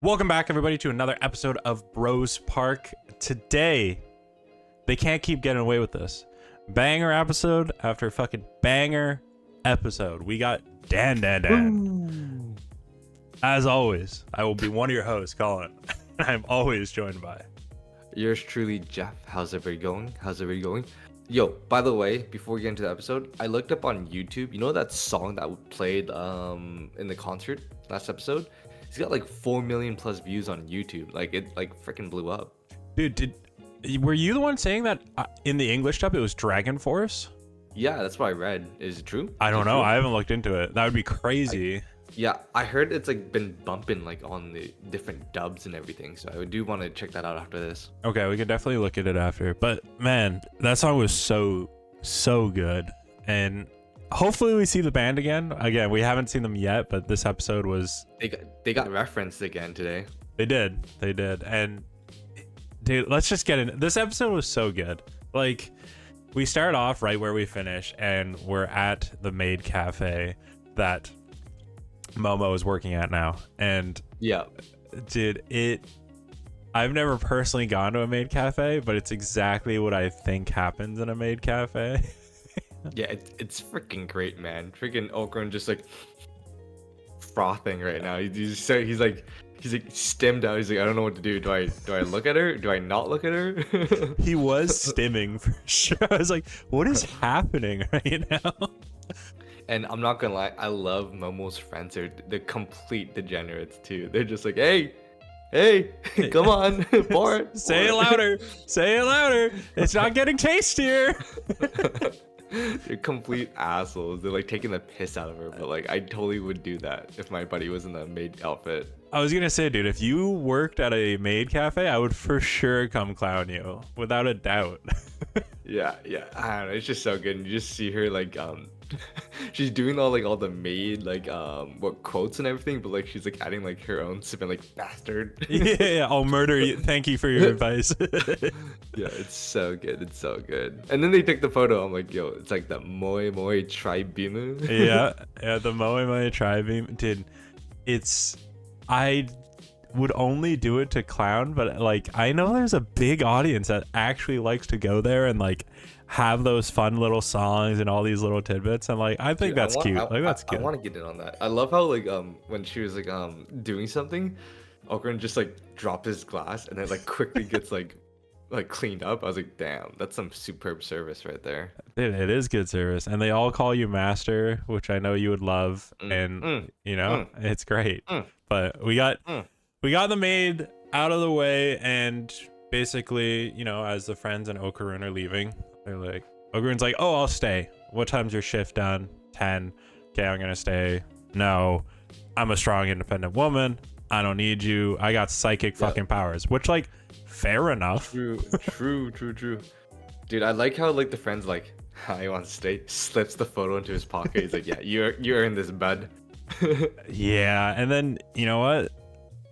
Welcome back, everybody, to another episode of Bros Park. Today, they can't keep getting away with this. Banger episode after fucking banger episode. We got DanDaDan. As always, I will be one of your hosts, Colin. I'm always joined by yours truly, Jeff. How's everybody going? Yo, by the way, before we get into the episode, I looked up on YouTube. You know that song that we played in the concert last episode? It's got like 4 million plus views on YouTube. Like it freaking blew up. Dude, were you the one saying that in the English dub it was Dragon Force? Yeah, that's what I read. Is it true? I don't know. I haven't looked into it. That would be crazy. I heard it's like been bumping like on the different dubs and everything. So I do want to check that out after this. Okay, we can definitely look at it after. But man, that song was so good. And hopefully we see the band again. Again, we haven't seen them yet, but this episode was... They got referenced again today. They did. And dude, let's just get in. This episode was so good. Like, we start off right where we finish, and we're at the MAID cafe that Momo is working at now. And yeah, dude, I've never personally gone to a MAID cafe, but it's exactly what I think happens in a MAID cafe. Yeah, it's freaking great, man. Freaking Okran just like frothing right now. He's like stimmed out. He's like, I don't know what to do. Do I look at her? Do I not look at her? He was stimming for sure. I was like, what is happening right now? And I'm not gonna lie, I love Momo's friends. They're complete degenerates too. They're just like, hey, come on, Bart. Say it louder. Say it louder. It's not getting tastier. They're complete assholes. They're like taking the piss out of her, but like I totally would do that if my buddy was in the MAID outfit. I was gonna say, dude, if you worked at a MAID cafe, I would for sure come clown you, without a doubt. Yeah, I don't know. It's just so good. And you just see her like she's doing all the MAID what quotes and everything, but like she's like adding like her own spin, like bastard. Yeah, I'll murder you. Thank you for your advice. Yeah, it's so good. And then they take the photo. I'm like, yo, it's like the Moe Tribune. yeah, the Moe Tribune, dude. I would only do it to clown, but like I know there's a big audience that actually likes to go there and like have those fun little songs and all these little tidbits, and like I think that's cute. That's cute. I want to get in on that. I love how like when she was like doing something, Okran just like dropped his glass and then like quickly gets like cleaned up. I was like, damn, that's some superb service right there. Dude, it is good service, and they all call you master, which I know you would love, and it's great. But we got the MAID out of the way, and basically, as the friends and Okarun are leaving, they're like, Okarun's like, oh, I'll stay. What time's your shift done? 10. Okay, I'm gonna stay. No, I'm a strong, independent woman. I don't need you. I got psychic fucking powers, which like, fair enough. True. Dude, I like how like the friend's like, I want to stay. Slips the photo into his pocket. He's like, yeah, you're in this, bud. Yeah, and then you know what?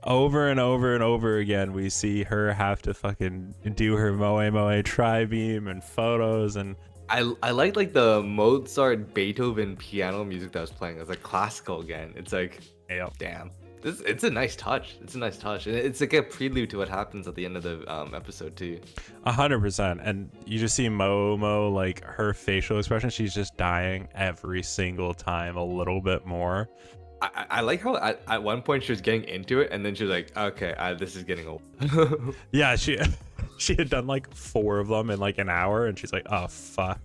Over and over again, we see her have to fucking do her Moe tri-beam and photos, and I like the Mozart Beethoven piano music that was playing. It's like classical again. It's like, yep. Damn. It's a nice touch. And it's like a prelude to what happens at the end of the episode too. 100%. And you just see Momo, like her facial expression, she's just dying every single time a little bit more. I like how at one point she was getting into it, and then she was like, okay, this is getting old. Yeah, she had done like 4 of them in like an hour, and she's like, oh fuck.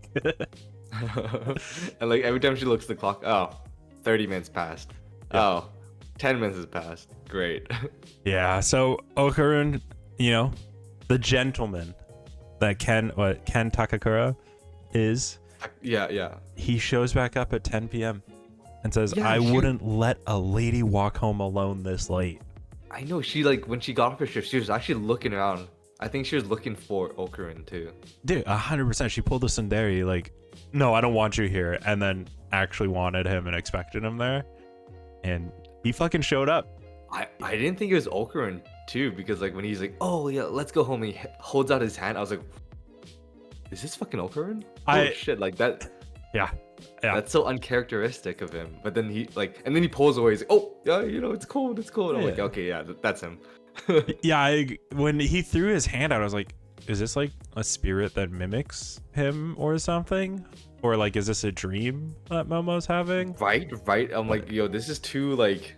And like every time she looks at the clock, 30 minutes passed. Yeah. 10 minutes has passed. Great. Yeah, so Okarun, the gentleman that Ken Takakura is. Yeah. He shows back up at 10 p.m. and says, I wouldn't let a lady walk home alone this late. I know. She like when she got off her shift, she was actually looking around. I think she was looking for Okarun too. Dude, 100%. She pulled a Sundari, like, no, I don't want you here, and then actually wanted him and expected him there. And he fucking showed up. I didn't think it was Okarun too, because like when he's like, oh yeah, let's go home, and he holds out his hand, I was like, is this fucking Okarun? Oh shit, like that. Yeah. Yeah. That's so uncharacteristic of him. But then he like, and then he pulls away. He's like, oh yeah, you know, it's cold, it's cold. I'm like, okay, yeah, that's him. Yeah, when he threw his hand out, I was like, is this like a spirit that mimics him or something? Or like, is this a dream that Momo's having? Right. I'm like, yo, this is too like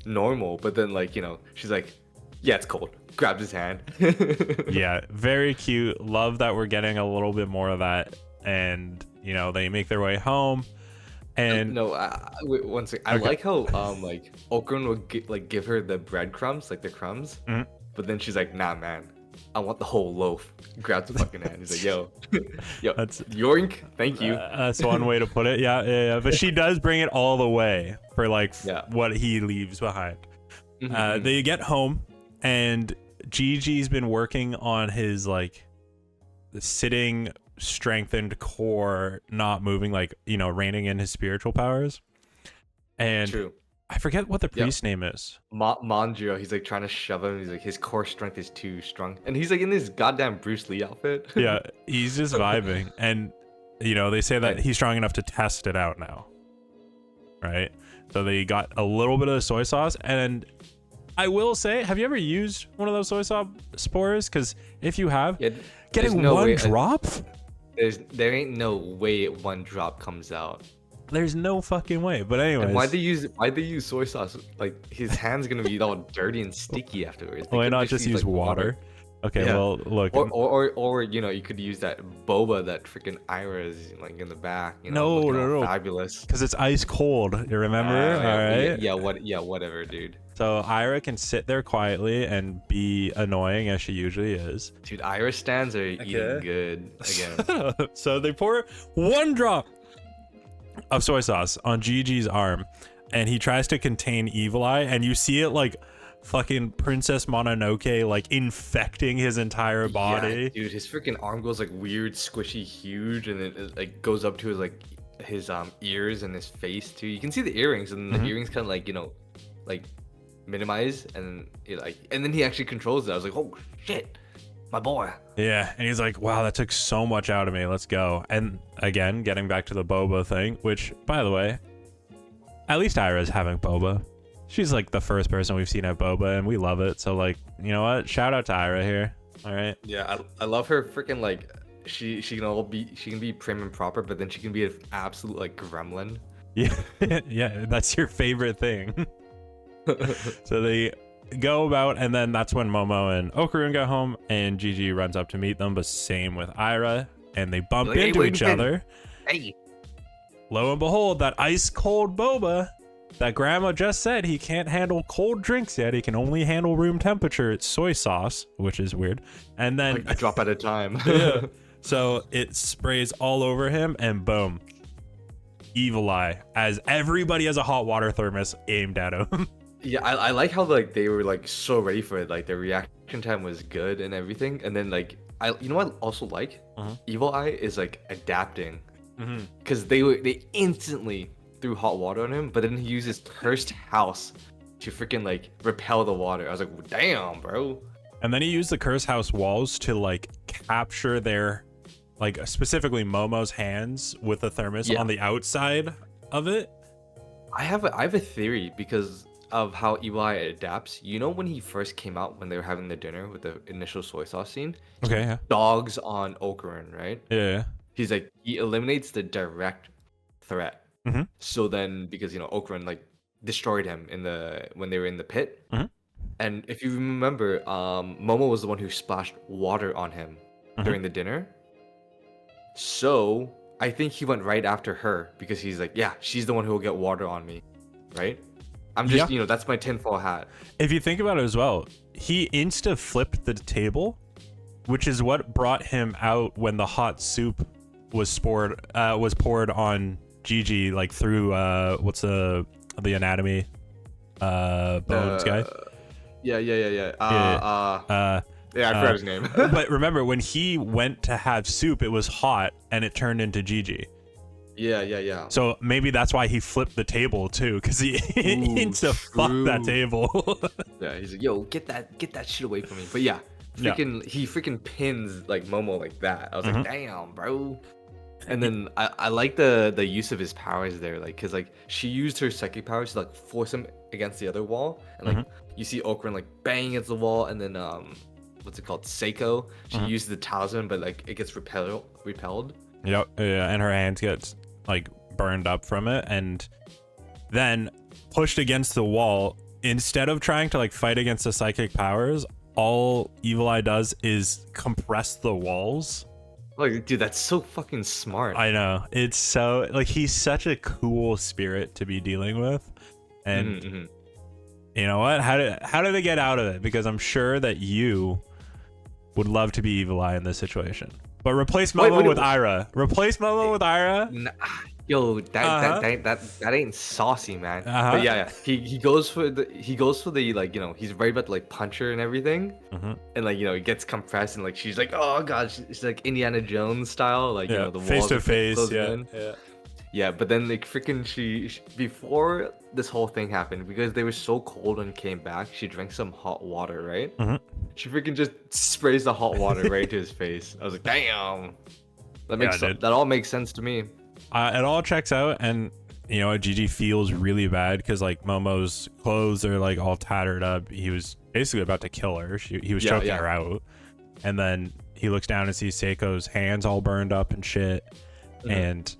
normal. But then like, you know, she's like, yeah, it's cold. Grabs his hand. Yeah, very cute. Love that we're getting a little bit more of that. And, you know, they make their way home. And no, wait, one second. I like how like Okurun would give her the breadcrumbs, like the crumbs, but then she's like, nah, man, I want the whole loaf. Grabs the fucking hand. He's like, yo, that's yoink, thank you. That's one way to put it. Yeah. But she does bring it all the way for like what he leaves behind. They get home, and Gigi's been working on his like sitting strengthened core, not moving, like, you know, reining in his spiritual powers. And True. I forget what the priest name is. Manjiro. He's like trying to shove him. He's like, his core strength is too strong, and he's like in this goddamn Bruce Lee outfit. Yeah, he's just vibing. And you know, they say that he's strong enough to test it out now, right? So they got a little bit of soy sauce. And I will say, have you ever used one of those soy sauce spores? Because if you have, getting one drop, there ain't no way one drop comes out. There's no fucking way. But anyways, and why they use soy sauce? Like, his hand's gonna be all dirty and sticky afterwards. Why not just use like water? Okay, well, look. Or you know, you could use that boba that freaking Ira is like in the back. You know, no, fabulous. Because it's ice cold. You remember? All right. Yeah, whatever, dude. So Ira can sit there quietly and be annoying as she usually is. Dude, Ira stands are eating good again. So they pour one drop of soy sauce on Gigi's arm, and he tries to contain Evil Eye, and you see it like fucking Princess Mononoke, like infecting his entire body. Yeah, dude, his freaking arm goes like weird, squishy, huge, and it like goes up to his like his ears and his face too. You can see the earrings, and the earrings kind of like, you know, like minimize, and and then he actually controls it. I was like, oh shit, my boy. Yeah, and he's like, wow, that took so much out of me. Let's go. And again, getting back to the boba thing, which, by the way, at least Ira's having boba. She's like the first person we've seen have boba, and we love it. So like, you know what? Shout out to Ira here. All right. Yeah, I love her freaking like she can be prim and proper, but then she can be an absolute like gremlin. Yeah, yeah, that's your favorite thing. So they go about, and then that's when Momo and Okurun get home, and Gigi runs up to meet them, but same with Ira, and they bump into each other. Hey. Lo and behold, that ice cold boba that grandma just said he can't handle cold drinks yet. He can only handle room temperature. It's soy sauce, which is weird. And then like a drop at a time. Yeah. So it sprays all over him, and boom, Evil Eye, as everybody has a hot water thermos aimed at him. Yeah, I like how like they were like so ready for it. Like their reaction time was good and everything. And then like you know what I also like? Evil Eye is like adapting, because they instantly threw hot water on him, but then he uses cursed house to freaking like repel the water. I was like, damn, bro. And then he used the curse house walls to like capture their, like specifically Momo's hands with the thermos on the outside of it. I have a theory because of how Evil Eye adapts. You know, when he first came out, when they were having the dinner with the initial soy sauce scene, dogs on Okurun, right? Yeah. He's like, he eliminates the direct threat. So then, because, you know, Okurun like destroyed him when they were in the pit. And if you remember, Momo was the one who splashed water on him during the dinner. So I think he went right after her, because he's like, yeah, she's the one who will get water on me, right? I'm just, you know, that's my tinfoil hat. If you think about it as well, he insta flipped the table, which is what brought him out when the hot soup was poured on Gigi, like through what's the anatomy bones guy. Yeah. I forgot his name. But remember, when he went to have soup, it was hot and it turned into Gigi. Yeah. So maybe that's why he flipped the table too, because he insta fucked that table. Yeah, he's like, yo, get that shit away from me. But yeah, he freaking pins like Momo like that. I was like, damn, bro. And then I like the use of his powers there, like, cause like she used her psychic powers to like force him against the other wall, and like you see Okran like bang against the wall, and then what's it called, Seiko, she uses the talisman, but like it gets repelled. Yep. Yeah, and her hands get like burned up from it, and then pushed against the wall. Instead of trying to like fight against the psychic powers, all Evil Eye does is compress the walls. Like, dude, that's so fucking smart. I know. It's so like he's such a cool spirit to be dealing with. And you know what? How did they get out of it? Because I'm sure that you would love to be Evil Eye in this situation. But replace Momo with Ira. Replace Momo with Ira. Yo, that ain't saucy, man. But yeah, he goes for the like, you know, he's ready about to like punch her and everything, and like, you know, it gets compressed, and like she's like, oh god, she's like Indiana Jones style, like, you know, the face to face, yeah. But then like freaking she before this whole thing happened, because they were so cold and came back, she drank some hot water, right? She freaking just sprays the hot water right into his face. I was like, damn, that all makes sense to me. It all checks out, and you know, Gigi feels really bad because like Momo's clothes are like all tattered up. He was basically about to kill her. He was choking her out, and then he looks down and sees Seiko's hands all burned up and shit, and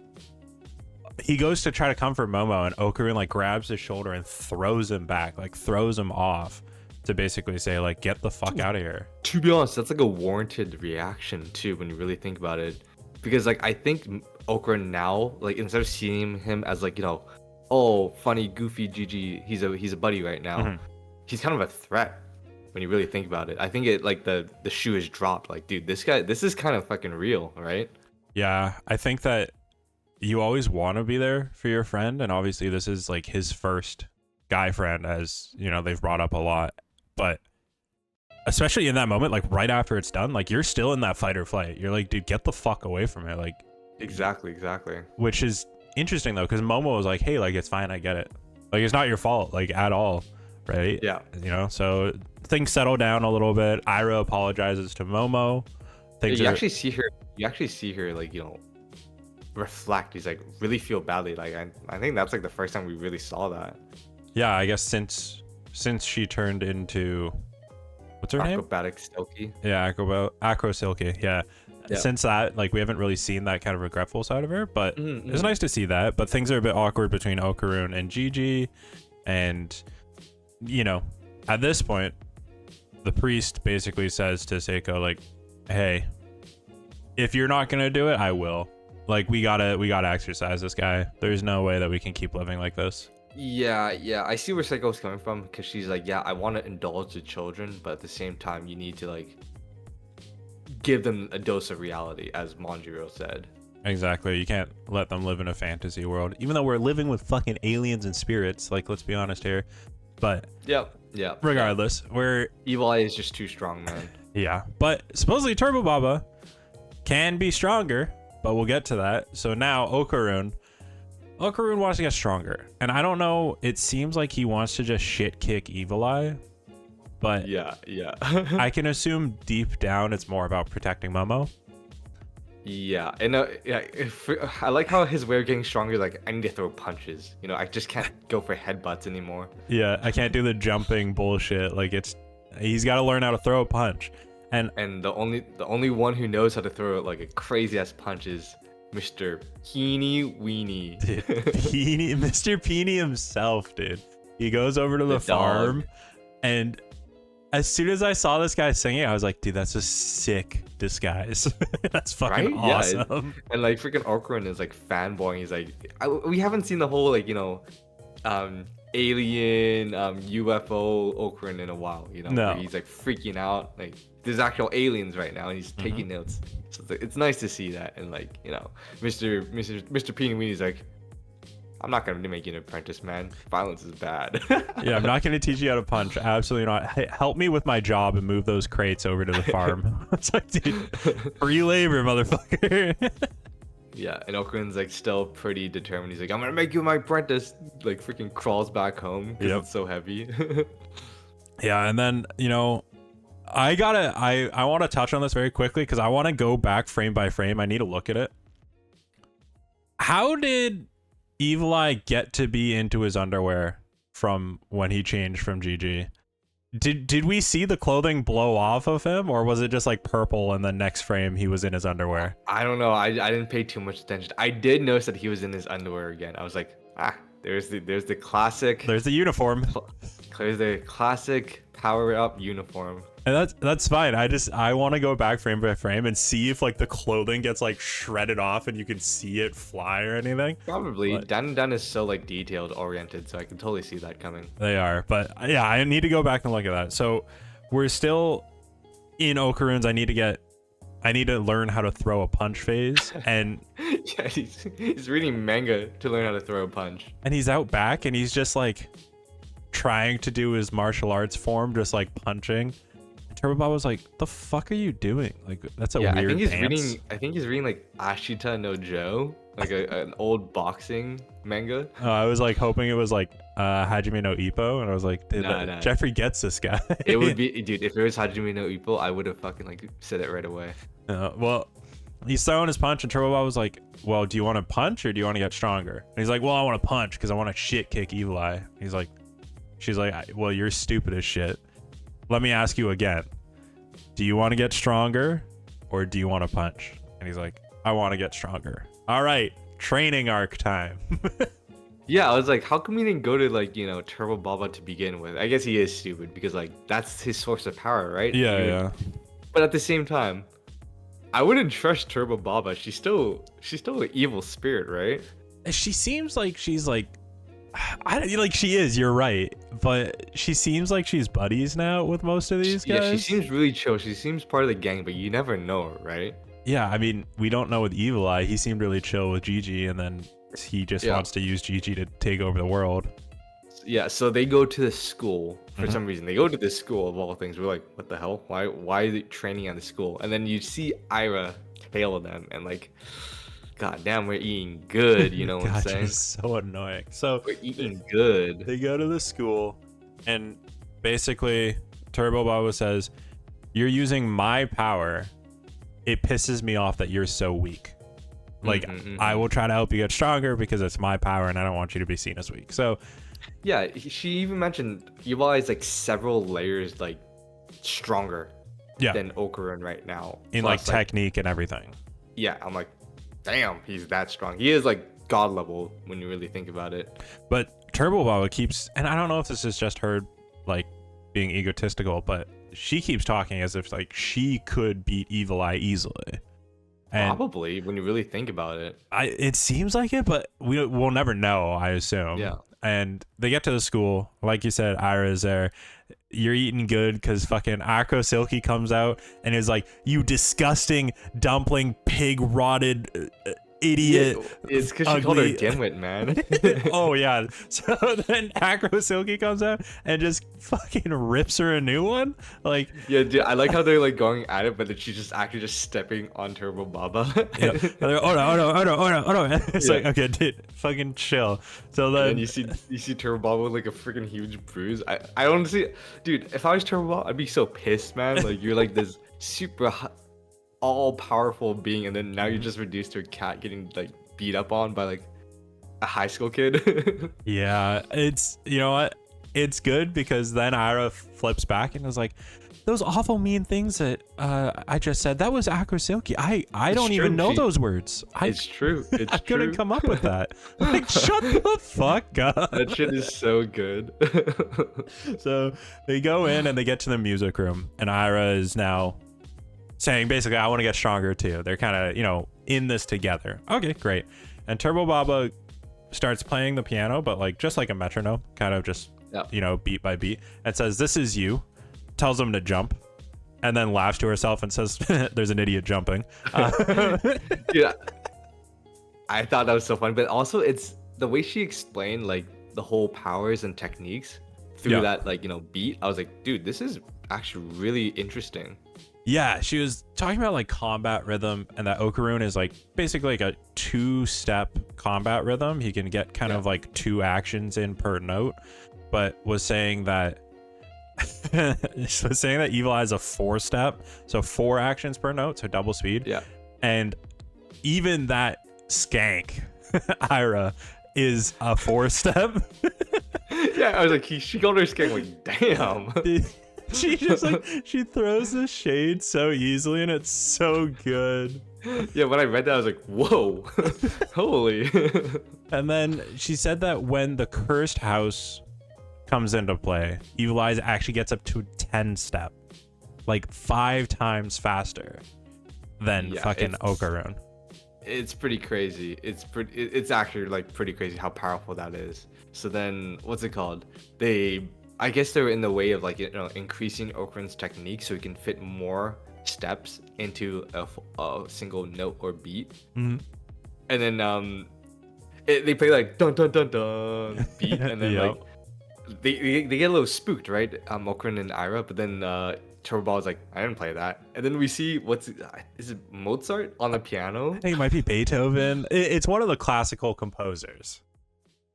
he goes to try to comfort Momo, and Okarun like grabs his shoulder and throws him back, like throws him off, to basically say like, get the fuck out of here. To be honest, that's like a warranted reaction too when you really think about it, because like I think Okra now, like, instead of seeing him as like, you know, oh, funny goofy Gigi, he's a buddy right now, he's kind of a threat when you really think about it. I think it like the shoe is dropped, like, dude, this is kind of fucking real, right? Yeah, I think that you always want to be there for your friend, and obviously this is like his first guy friend, as you know, they've brought up a lot, but especially in that moment, like right after it's done, like you're still in that fight or flight. You're like, dude, get the fuck away from it. Like, exactly. Which is interesting though, because Momo was like, hey, like it's fine, I get it, like it's not your fault, like at all, right? Yeah, you know, so things settle down a little bit. Ira apologizes to Momo. You actually see her like, you know, reflect. He's like, really feel badly. Like I think that's like the first time we really saw that. Yeah, I guess since she turned into, what's her name? Acrobatic Silky. Yeah, Acro Silky. Yeah. Since that, like, we haven't really seen that kind of regretful side of her, but it's nice to see that. But things are a bit awkward between Okarun and Gigi, and you know, at this point, the priest basically says to Seiko, like, hey, if you're not gonna do it, I will. Like, we gotta exercise this guy. There's no way that we can keep living like this. Yeah, I see where Seiko's coming from, because she's like, yeah, I want to indulge the children, but at the same time, you need to like give them a dose of reality, as Manjiro said. Exactly. You can't let them live in a fantasy world, even though we're living with fucking aliens and spirits. Like, let's be honest here. But yeah. Regardless, we're Evil Eye is just too strong, man. Yeah, but supposedly Turbo Baba can be stronger, but we'll get to that. So now Okarun wants to get stronger, and I don't know. It seems like he wants to just shit kick Evil Eye. But yeah. I can assume deep down it's more about protecting Momo. Yeah, and I like how his way of getting stronger. Like, I need to throw punches. You know, I just can't go for headbutts anymore. Yeah, I can't do the jumping bullshit. Like, he's got to learn how to throw a punch. And the only one who knows how to throw like a crazy ass punch is Mr. Peeny Weenie. Dude, Mr. Peeny himself, dude. He goes over to the farm, and as soon as I saw this guy singing, I was like, dude, that's a sick disguise. That's fucking awesome. And like freaking Okarun is like fanboying. He's like, we haven't seen the whole like, you know, alien UFO Okarun in a while, you know. No. He's like freaking out. Like, there's actual aliens right now, and he's taking notes. So it's nice to see that. And like, you know, Mr. Peeny Weenie's like, I'm not gonna make you an apprentice, man. Violence is bad. Yeah, I'm not gonna teach you how to punch. Absolutely not. Hey, help me with my job and move those crates over to the farm. It's like, dude, free labor, motherfucker. Yeah, and Okarun's like still pretty determined. He's like, I'm gonna make you my apprentice. Like, freaking crawls back home because it's so heavy. Yeah, and then, you know, I want to touch on this very quickly because I want to go back frame by frame. I need to look at it. How did Evil Eye get to be into his underwear from when he changed from GG? Did we see the clothing blow off of him, or was it just like purple and the next frame he was in his underwear? I don't know. I didn't pay too much attention. I did notice that he was in his underwear again. I was like, there's the classic. There's the uniform. There's the classic power up uniform. And that's fine. I want to go back frame by frame and see if like the clothing gets like shredded off and you can see it fly or anything. Probably. DanDaDan is so like detailed oriented, so I can totally see that coming. They are, but yeah, I need to go back and look at that. So we're still in Okaruns. I need to learn how to throw a punch phase, and yeah, he's reading manga to learn how to throw a punch. And he's out back and he's just like trying to do his martial arts form, just like punching. Turbo Bob was like, "The fuck are you doing? Like, that's a weird I think he's dance." I think he's reading like Ashita no Joe, like an old boxing manga. Oh, I was like hoping it was like Hajime no Ippo, and I was like, Nah. Jeffrey gets this guy. It would be, dude. If it was Hajime no Ippo, I would have fucking like said it right away. Well, he's throwing his punch, and Turbo Bob was like, "Well, do you want to punch or do you want to get stronger?" And he's like, "Well, I want to punch because I want to shit kick Evil Eye." He's like, "She's like, well, you're stupid as shit. Let me ask you again. Do you want to get stronger or do you want to punch?" And he's like, "I want to get stronger." All right, training arc time. Yeah, I was like, how come he didn't go to like, Turbo Baba to begin with? I guess he is stupid because like that's his source of power, right? Yeah. But at the same time, I wouldn't trust Turbo Baba. She's still an evil spirit, right? She seems like she's like, she is, you're right, but she seems like she's buddies now with most of these guys. Yeah, she seems really chill. She seems part of the gang, but you never know, right? Yeah, I mean, we don't know with Evil Eye. He seemed really chill with Gigi, and then he just wants to use Gigi to take over the world. Yeah, so they go to the school for some reason. They go to this school of all things. We're like, what the hell? Why are they training at the school? And then you see Ira tail them, and like, god damn, we're eating good. You know what I'm saying? It's so annoying. So we're eating good. They go to the school, and basically, Turbo Baba says, "You're using my power. It pisses me off that you're so weak. Like, I will try to help you get stronger because it's my power, and I don't want you to be seen as weak." So, yeah, she even mentioned Evil Eye is like several layers like stronger than Okarun right now. In like technique and everything. Yeah, I'm like, damn, he's that strong. He is like god level when you really think about it. But Turbo Baba keeps, and I don't know if this is just her like being egotistical, but she keeps talking as if like she could beat Evil Eye easily. And probably when you really think about it. It seems like it, but we'll never know, I assume. Yeah. And they get to the school, like you said, Ira's there. You're eating good because fucking Akko Silky comes out and is like, "You disgusting dumpling, pig rotted idiot." Yeah, it's because she called her Gimlet, man. Oh yeah. So then Akko Silky comes out and just fucking rips her a new one. Like, yeah, dude, I like how they're like going at it, but then she's just actually just stepping on Turbo Baba. Yeah. Oh no. It's like, okay, dude, fucking chill. So then you see Turbo Baba with like a freaking huge bruise. I honestly, dude, if I was Turbo Baba, I'd be so pissed, man. Like, you're like this super all-powerful being, and then now you're just reduced to a cat getting like beat up on by like a high school kid. Yeah, it's, you know what, it's good because then Ira flips back and is like, "Those awful mean things that I just said, that was Akko Silky. I don't even know those words. It's true. I couldn't come up with that." Like, shut the fuck up. That shit is so good. So they go in and they get to the music room, and Ira is now saying basically, "I want to get stronger too." They're kind of, in this together. Okay, great. And Turbo Baba starts playing the piano, but like just like a metronome, kind of just beat by beat, and says, "This is you." Tells him to jump, and then laughs to herself and says, "There's an idiot jumping." Yeah, I thought that was so fun, but also it's the way she explained like the whole powers and techniques through that like beat. I was like, dude, this is actually really interesting. Yeah, she was talking about like combat rhythm, and that Okarun is like basically like a 2-step combat rhythm. He can get kind of like 2 actions in per note, but was saying that Evil Eye is a 4-step, so 4 actions per note, so double speed. Yeah. And even that skank Ira is a 4-step. Yeah, I was like, she got her skin. Like, damn. She just like she throws the shade so easily, and it's so good. Yeah, when I read that, I was like, whoa, holy. And then she said that when the cursed house comes into play, Evil Eyes actually gets up to 10-step, like 5 times faster than fucking Okarun. It's pretty crazy. It's actually like pretty crazy how powerful that is. So then, what's it called? I guess they're in the way of like, you know, increasing Okarun's technique so he can fit more steps into a single note or beat. Mm-hmm. And then they play like dun dun dun dun beat, and then like they get a little spooked, right? Okarun and Ira, but then Turbo Ball is like, I didn't play that. And then we see is it Mozart on the piano? I think it might be Beethoven. It's one of the classical composers.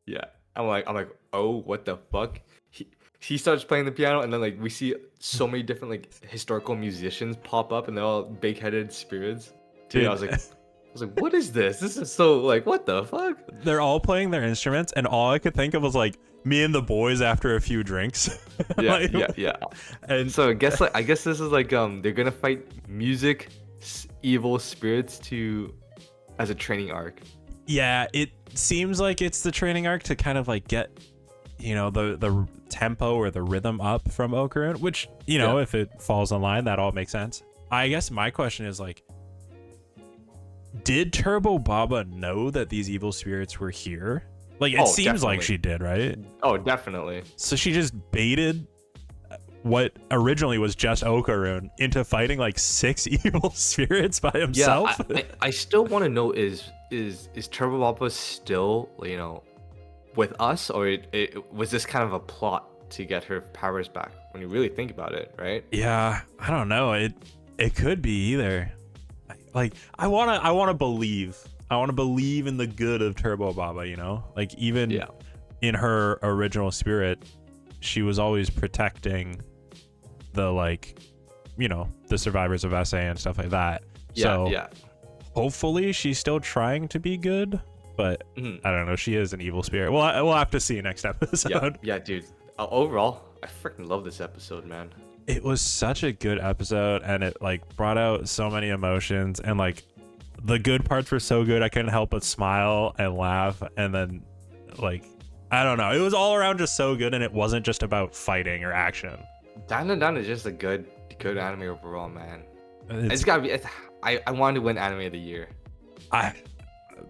Yeah, I'm like, oh, what the fuck? He starts playing the piano, and then like we see so many different like historical musicians pop up, and they're all big-headed spirits. Dude, I was like, what is this? This is so like, what the fuck? They're all playing their instruments, and all I could think of was like me and the boys after a few drinks. Yeah, yeah. And so I guess this is like they're gonna fight music evil spirits as a training arc. Yeah, it seems like it's the training arc to kind of like get, you know, the tempo or the rhythm up from Okarun, which, you know, if it falls in line, that all makes sense. I guess my question is like, did Turbo Baba know that these evil spirits were here? Like, it seems definitely. like she did, right? Oh, definitely. So she just baited what originally was just Okarun into fighting like 6 evil spirits by himself. Yeah, I still want to know is Turbo Baba still, you know, with us, or it was this kind of a plot to get her powers back when you really think about it, right? Yeah, I don't know. It could be either. Like, I want to believe in the good of Turbo Baba, you know? Like, even in her original spirit, she was always protecting the, like, you know, the survivors of SA and stuff like that. So hopefully she's still trying to be good, but I don't know. She is an evil spirit. Well, we'll have to see next episode. Yeah, dude. Overall, I freaking love this episode, man. It was such a good episode, and it like brought out so many emotions, and like the good parts were so good I couldn't help but smile and laugh. And then like, I don't know, it was all around just so good, and it wasn't just about fighting or action. DanDaDan is just a good anime overall, man. It's gotta be. I wanted to win anime of the year.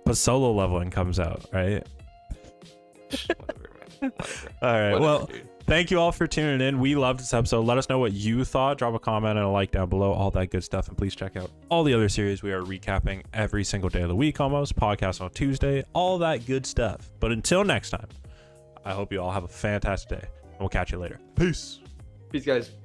But Solo Leveling comes out, right? Whatever, man. Whatever. All right. Whatever, well, dude. Thank you all for tuning in. We loved this episode. Let us know what you thought. Drop a comment and a like down below. All that good stuff. And please check out all the other series we are recapping every single day of the week almost. Podcast on Tuesday. All that good stuff. But until next time, I hope you all have a fantastic day. And we'll catch you later. Peace. Peace, guys.